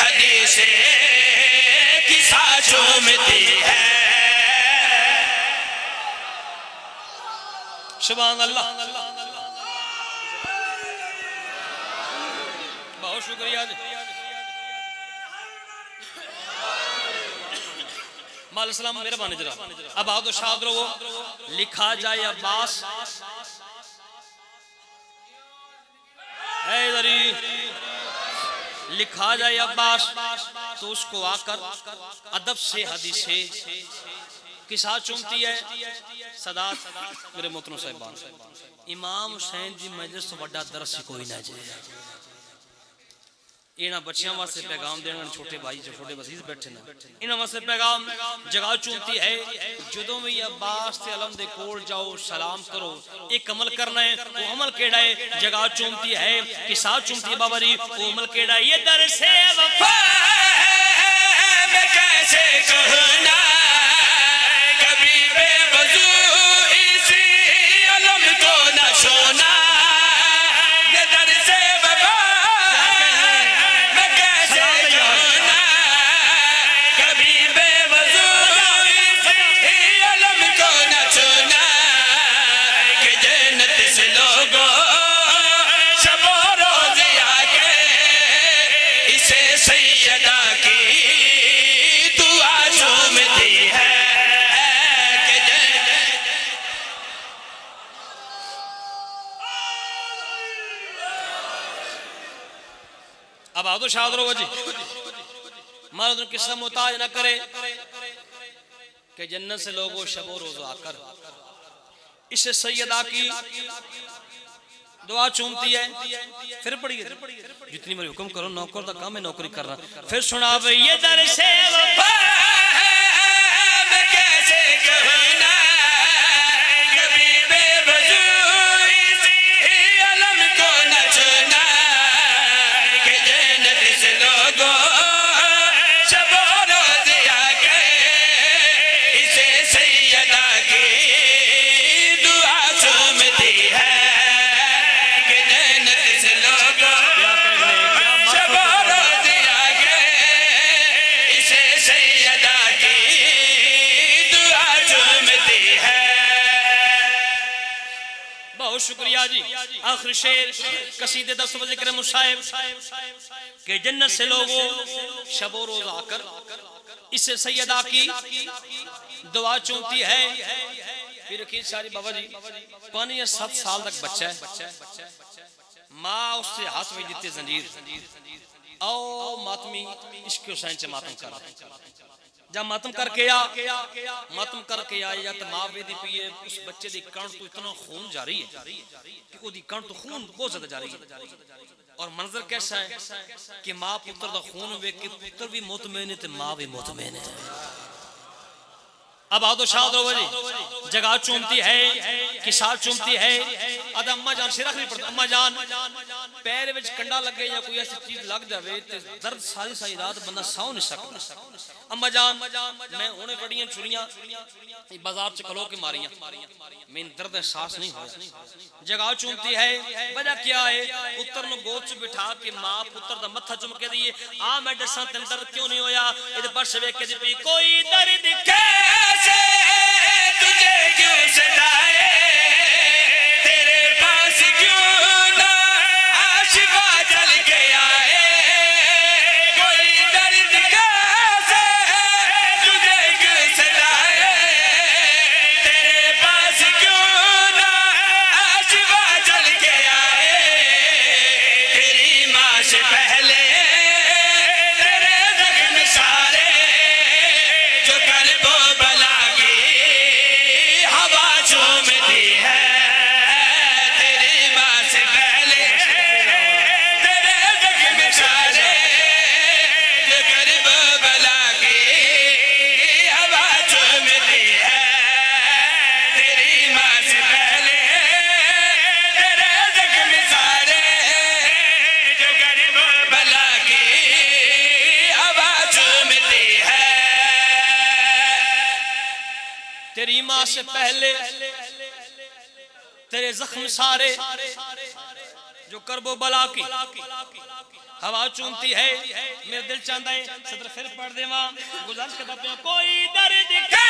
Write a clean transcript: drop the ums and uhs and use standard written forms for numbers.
हदीस किसा चूमती है। सुभान अल्लाह, बहुत शुक्रिया जी। माल सलाम मेहरबानी जरा। अब आओ तो शाद रहो। लिखा जाए अब्बास लिखा जाए अब्बास तो उसको आकर अदब से हदीस से किसा चूमती है। सदात मेरे मोहतरम साहिबान, इमाम हुसैन जी मजलिस तो बड़ा दरस कोई ना जाए। इन्हां बच्चियां वास्ते पैगाम देना, छोटे भाई जो छोटे वजीर बैठे ना, इन्हां वास्ते पैगाम जगह चूमती है। जदों भी अब्बास ते अलम दे कोल जाओ सलाम करो, एक अमल करना है। वो अमल केड़ा है? जगह चूमती है, किसा चूमती है बाबा जी। वो अमल केड़ा है? ये दर से वफा मैं कैसे कहना, कभी बेवजू इसी अलम को न सोना। ये दर से वफा अब आओ तो शाद रहो जी। मानो तो किस्सा मोहताज ना करे कि जन्नत से लोगों शबो रोज आकर इसे सैयदा की दुआ चूमती है। फिर पढ़िए, जितनी मेरी हुक्म करो, नौकर का काम है नौकरी करना। फिर सुना ये दर से वफा मैं कैसे कहना, कभी बेवजू इसी अलम को न छूना। कि जन्नत से लोगों शबो रोज आके इसे सैयदा की दुआ चूमती है। शुक्रिया जी। आखिर शेर कसीदे दस जिक्र मुसाहिब के जन्नत से लोगों शबो रोज आकर इसे सैयदा की दुआ चूमती है। फिर सारी बाबा जी 5 या 7 साल तक बच्चा है, माँ उससे हाथ में जीते जंजीर आओ मातमी इश्क हुसैन से मातम कर। जब मातम करके आया तो मां वेदी पी है, उस बच्चे दी कण तो इतना खून जारी है कि ओदी कण तो खून बहुत ज्यादा जारी है। और मंजर कैसा है कि मां पुत्र दा खून वेख के पुत्र भी मुतमईन है ते मां भी मुतमईन है। अब आओ तो शाद हो जी। जगह चूमती है, किसा चूमती है। अद अम्मा जान सिर नहीं पड़ता। अम्मा जान पैर विच कंडा लगे या कोई ऐसी चीज लग जावे ते दर्द सारी सारी रात बंदा सौ नहीं सकता। अम्मा जान मैं उन्हें बड़ियां छुरियां बाजार च खलो के मारियां, मैं दर्द एहसास नहीं होया। जगह चूमती है, वजह क्या है? पुत्र नु गोद च बिठा के मां पुत्र दा मत्था चुम के दिए आ मैं दसां तेन दर्द क्यों नहीं होया। इहदे पर वेख के दी कोई दर्द कैसे तुझे क्यों सताए, तेरे पास क्यों ना आशिका चल के आए। कोई दर्द कैसे तुझे क्यों सताए, तेरे पास क्यों ना आशिका चल के आए। तेरी माँ से पहले तेरे जख्म सारे जो करबो बला की हवा चूमती है। तेरी माँ से पहले तेरे जख्म सारे जो करबो बला की हवा चूमती है। तेरी माँ से पहले तेरे जख्म सारे जो करबो बला की हवा चूमती है। तेरी माँ से पहले तेरे जख्म सारे जो करबो बला की हवा चूमती है। मेरा दिल चाहता है सदर फिर पढ़ देवा गुजारिश करता पे कोई दर्द के